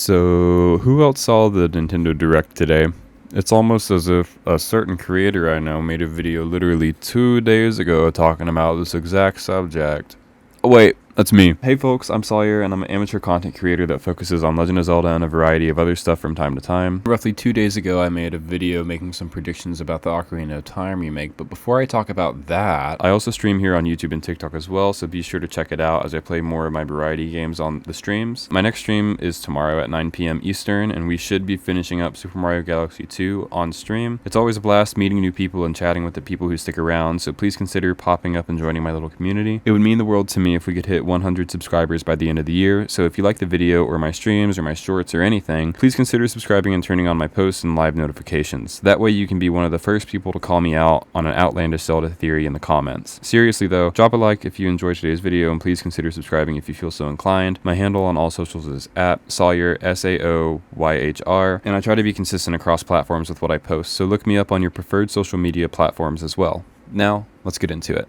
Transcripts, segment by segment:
So, who else saw the Nintendo Direct today? It's almost as if a certain creator I know made a video literally 2 days ago talking about this exact subject. Oh wait, that's me. Hey folks, I'm Saoyhr, and I'm an amateur content creator that focuses on Legend of Zelda and a variety of other stuff from time to time. Roughly 2 days ago, I made a video making some predictions about the Ocarina of Time remake, but before I talk about that, I also stream here on YouTube and TikTok as well, so be sure to check it out as I play more of my variety games on the streams. My next stream is tomorrow at 9 p.m. Eastern, and we should be finishing up Super Mario Galaxy 2 on stream. It's always a blast meeting new people and chatting with the people who stick around, so please consider popping up and joining my little community. It would mean the world to me if we could hit 100 subscribers by the end of the year, so if you like the video or my streams or my shorts or anything, please consider subscribing and turning on my posts and live notifications. That way you can be one of the first people to call me out on an outlandish Zelda theory in the comments. Seriously though, drop a like if you enjoyed today's video, and please consider subscribing if you feel so inclined. My handle on all socials is @Saoyhr, Saoyhr, and I try to be consistent across platforms with what I post, so look me up on your preferred social media platforms as well. Now, let's get into it.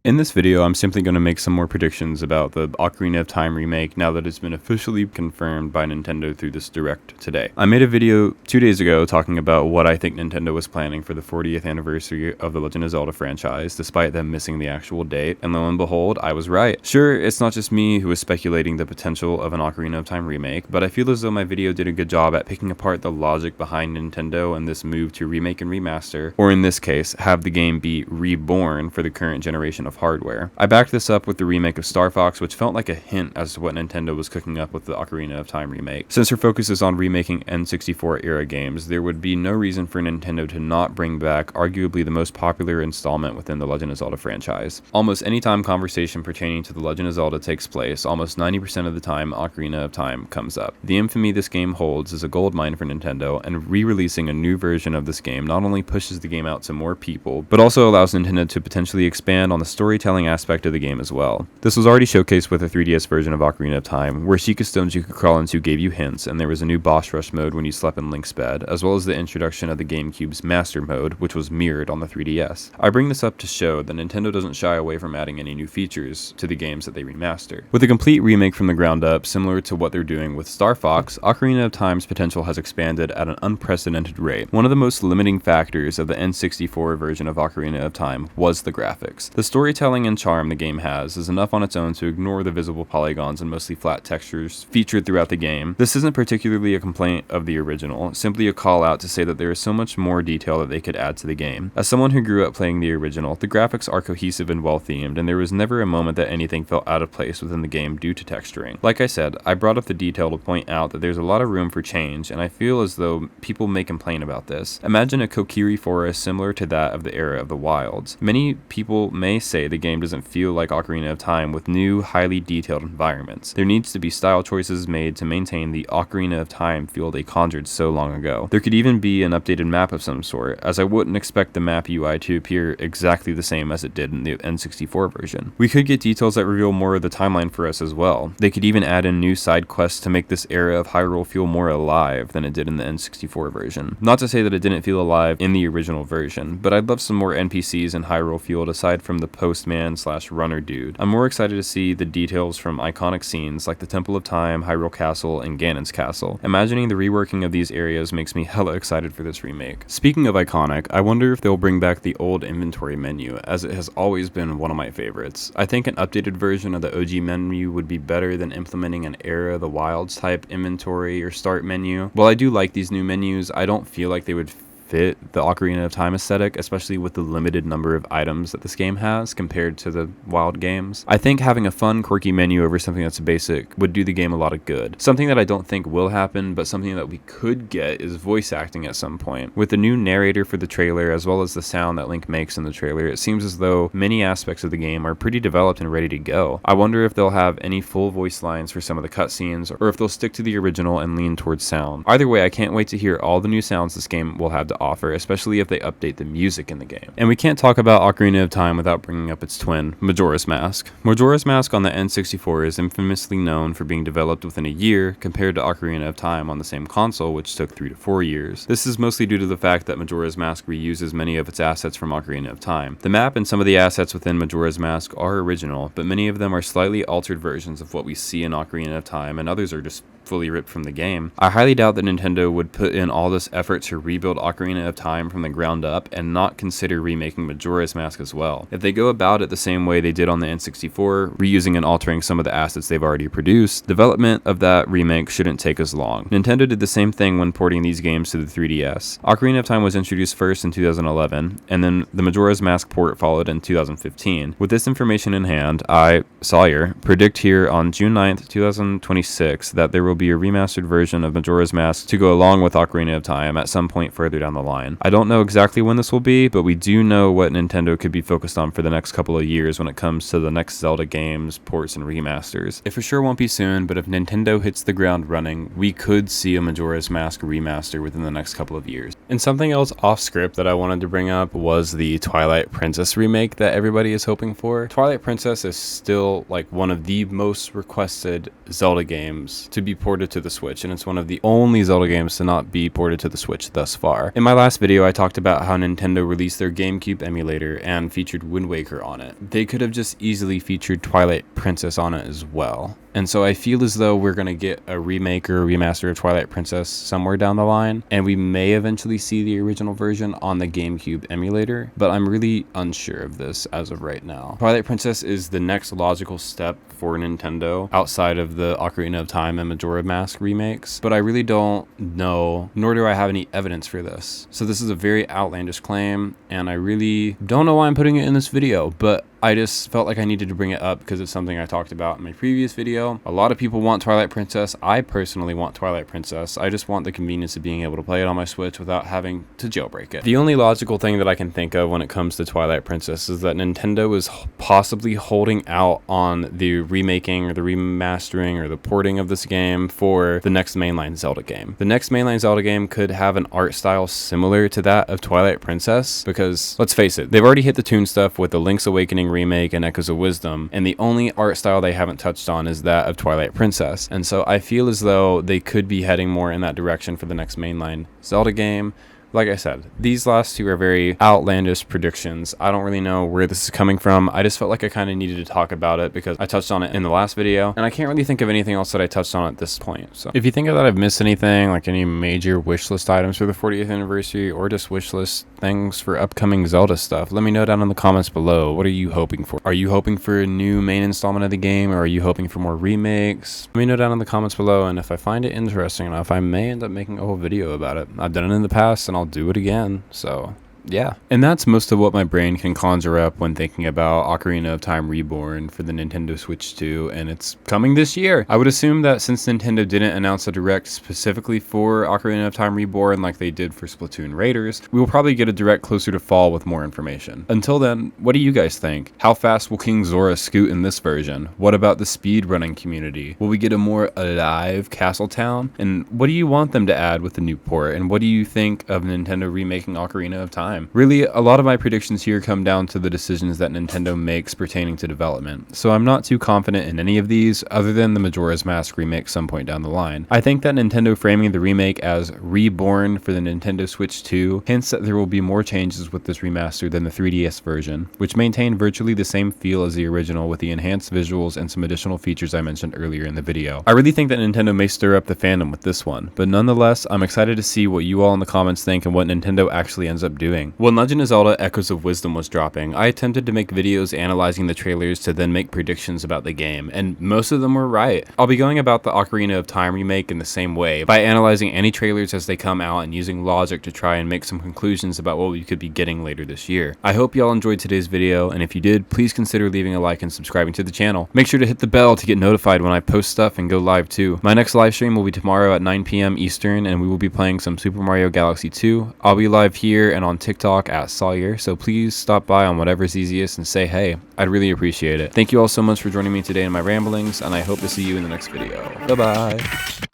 In this video, I'm simply going to make some more predictions about the Ocarina of Time remake now that it's been officially confirmed by Nintendo through this Direct today. I made a video 2 days ago talking about what I think Nintendo was planning for the 40th anniversary of the Legend of Zelda franchise, despite them missing the actual date, and lo and behold, I was right. Sure, it's not just me who was speculating the potential of an Ocarina of Time remake, but I feel as though my video did a good job at picking apart the logic behind Nintendo and this move to remake and remaster, or in this case, have the game be reborn for the current generation of hardware. I backed this up with the remake of Star Fox, which felt like a hint as to what Nintendo was cooking up with the Ocarina of Time remake. Since her focus is on remaking N64 era games, there would be no reason for Nintendo to not bring back arguably the most popular installment within the Legend of Zelda franchise. Almost any time conversation pertaining to the Legend of Zelda takes place, almost 90% of the time Ocarina of Time comes up. The infamy this game holds is a goldmine for Nintendo, and re-releasing a new version of this game not only pushes the game out to more people, but also allows Nintendo to potentially expand on the storytelling aspect of the game as well. This was already showcased with a 3DS version of Ocarina of Time, where Sheikah stones you could crawl into gave you hints, and there was a new boss rush mode when you slept in Link's bed, as well as the introduction of the GameCube's Master Mode, which was mirrored on the 3DS. I bring this up to show that Nintendo doesn't shy away from adding any new features to the games that they remaster. With a complete remake from the ground up, similar to what they're doing with Star Fox, Ocarina of Time's potential has expanded at an unprecedented rate. One of the most limiting factors of the N64 version of Ocarina of Time was the graphics. The storytelling and charm the game has is enough on its own to ignore the visible polygons and mostly flat textures featured throughout the game. This isn't particularly a complaint of the original, simply a call out to say that there is so much more detail that they could add to the game. As someone who grew up playing the original, the graphics are cohesive and well themed, and there was never a moment that anything felt out of place within the game due to texturing. Like I said, I brought up the detail to point out that there's a lot of room for change, and I feel as though people may complain about this. Imagine a Kokiri forest similar to that of the era of the Wilds. Many people may say the game doesn't feel like Ocarina of Time with new, highly detailed environments. There needs to be style choices made to maintain the Ocarina of Time feel they conjured so long ago. There could even be an updated map of some sort, as I wouldn't expect the map UI to appear exactly the same as it did in the N64 version. We could get details that reveal more of the timeline for us as well. They could even add in new side quests to make this era of Hyrule feel more alive than it did in the N64 version. Not to say that it didn't feel alive in the original version, but I'd love some more NPCs in Hyrule Field aside from the postman/runner dude. I'm more excited to see the details from iconic scenes like the Temple of Time, Hyrule Castle, and Ganon's Castle. Imagining the reworking of these areas makes me hella excited for this remake. Speaking of iconic, I wonder if they'll bring back the old inventory menu, as it has always been one of my favorites. I think an updated version of the OG menu would be better than implementing an Era of the Wilds type inventory or start menu. While I do like these new menus, I don't feel like they would fit the Ocarina of Time aesthetic, especially with the limited number of items that this game has compared to the Wild games. I think having a fun, quirky menu over something that's basic would do the game a lot of good. Something that I don't think will happen, but something that we could get is voice acting at some point. With the new narrator for the trailer, as well as the sound that Link makes in the trailer, it seems as though many aspects of the game are pretty developed and ready to go. I wonder if they'll have any full voice lines for some of the cutscenes, or if they'll stick to the original and lean towards sound. Either way, I can't wait to hear all the new sounds this game will have to offer, especially if they update the music in the game. And we can't talk about Ocarina of Time without bringing up its twin, Majora's Mask. Majora's Mask on the N64 is infamously known for being developed within a year compared to Ocarina of Time on the same console, which took 3 to 4 years. This is mostly due to the fact that Majora's Mask reuses many of its assets from Ocarina of Time. The map and some of the assets within Majora's Mask are original, but many of them are slightly altered versions of what we see in Ocarina of Time, and others are just fully ripped from the game. I highly doubt that Nintendo would put in all this effort to rebuild Ocarina of Time from the ground up and not consider remaking Majora's Mask as well. If they go about it the same way they did on the N64, reusing and altering some of the assets they've already produced, development of that remake shouldn't take as long. Nintendo did the same thing when porting these games to the 3DS. Ocarina of Time was introduced first in 2011, and then the Majora's Mask port followed in 2015. With this information in hand, I, Saoyhr, predict here on June 9th, 2026 that there will be a remastered version of Majora's Mask to go along with Ocarina of Time at some point further down the line. I don't know exactly when this will be, but we do know what Nintendo could be focused on for the next couple of years when it comes to the next Zelda games, ports, and remasters. It for sure won't be soon, but if Nintendo hits the ground running, we could see a Majora's Mask remaster within the next couple of years. And something else off script that I wanted to bring up was the Twilight Princess remake that everybody is hoping for. Twilight Princess is still like one of the most requested Zelda games to be ported to the Switch, and it's one of the only Zelda games to not be ported to the Switch thus far. In my last video, I talked about how Nintendo released their GameCube emulator and featured Wind Waker on it. They could have just easily featured Twilight Princess on it as well. And so I feel as though we're going to get a remake or a remaster of Twilight Princess somewhere down the line, and we may eventually see the original version on the GameCube emulator, but I'm really unsure of this as of right now. Twilight Princess is the next logical step for Nintendo outside of the Ocarina of Time and Majora's Mask remakes, but I really don't know, nor do I have any evidence for this. So this is a very outlandish claim, and I really don't know why I'm putting it in this video, but I just felt like I needed to bring it up because it's something I talked about in my previous video. A lot of people want Twilight Princess. I personally want Twilight Princess. I just want the convenience of being able to play it on my Switch without having to jailbreak it. The only logical thing that I can think of when it comes to Twilight Princess is that Nintendo is possibly holding out on the remaking or the remastering or the porting of this game for the next mainline Zelda game. The next mainline Zelda game could have an art style similar to that of Twilight Princess because, let's face it, they've already hit the Toon stuff with the Link's Awakening remake and Echoes of Wisdom, and the only art style they haven't touched on is that of Twilight Princess. And so I feel as though they could be heading more in that direction for the next mainline Zelda game. Like I said, these last two are very outlandish predictions. I don't really know where this is coming from. I just felt like I kind of needed to talk about it because I touched on it in the last video, and I can't really think of anything else that I touched on at this point. So if you think that I've missed anything, like any major wish list items for the 40th anniversary, or just wish list things for upcoming Zelda stuff, let me know down in the comments below. What are you hoping for? Are you hoping for a new main installment of the game, or are you hoping for more remakes? Let me know down in the comments below, and if I find it interesting enough, I may end up making a whole video about it. I've done it in the past, and I'll do it again. So yeah. And that's most of what my brain can conjure up when thinking about Ocarina of Time Reborn for the Nintendo Switch 2, and it's coming this year. I would assume that since Nintendo didn't announce a direct specifically for Ocarina of Time Reborn like they did for Splatoon Raiders, we will probably get a direct closer to fall with more information. Until then, what do you guys think? How fast will King Zora scoot in this version? What about the speedrunning community? Will we get a more alive Castle Town? And what do you want them to add with the new port? And what do you think of Nintendo remaking Ocarina of Time? Really, a lot of my predictions here come down to the decisions that Nintendo makes pertaining to development, so I'm not too confident in any of these other than the Majora's Mask remake some point down the line. I think that Nintendo framing the remake as Reborn for the Nintendo Switch 2 hints that there will be more changes with this remaster than the 3DS version, which maintain virtually the same feel as the original with the enhanced visuals and some additional features I mentioned earlier in the video. I really think that Nintendo may stir up the fandom with this one, but nonetheless, I'm excited to see what you all in the comments think and what Nintendo actually ends up doing. When Legend of Zelda Echoes of Wisdom was dropping, I attempted to make videos analyzing the trailers to then make predictions about the game, and most of them were right. I'll be going about the Ocarina of Time remake in the same way, by analyzing any trailers as they come out and using logic to try and make some conclusions about what we could be getting later this year. I hope y'all enjoyed today's video, and if you did, please consider leaving a like and subscribing to the channel. Make sure to hit the bell to get notified when I post stuff and go live too. My next live stream will be tomorrow at 9 p.m. Eastern, and we will be playing some Super Mario Galaxy 2. I'll be live here and on TikTok at Saoyhr, so please stop by on whatever's easiest and say hey. I'd really appreciate it. Thank you all so much for joining me today in my ramblings, and I hope to see you in the next video. Bye bye.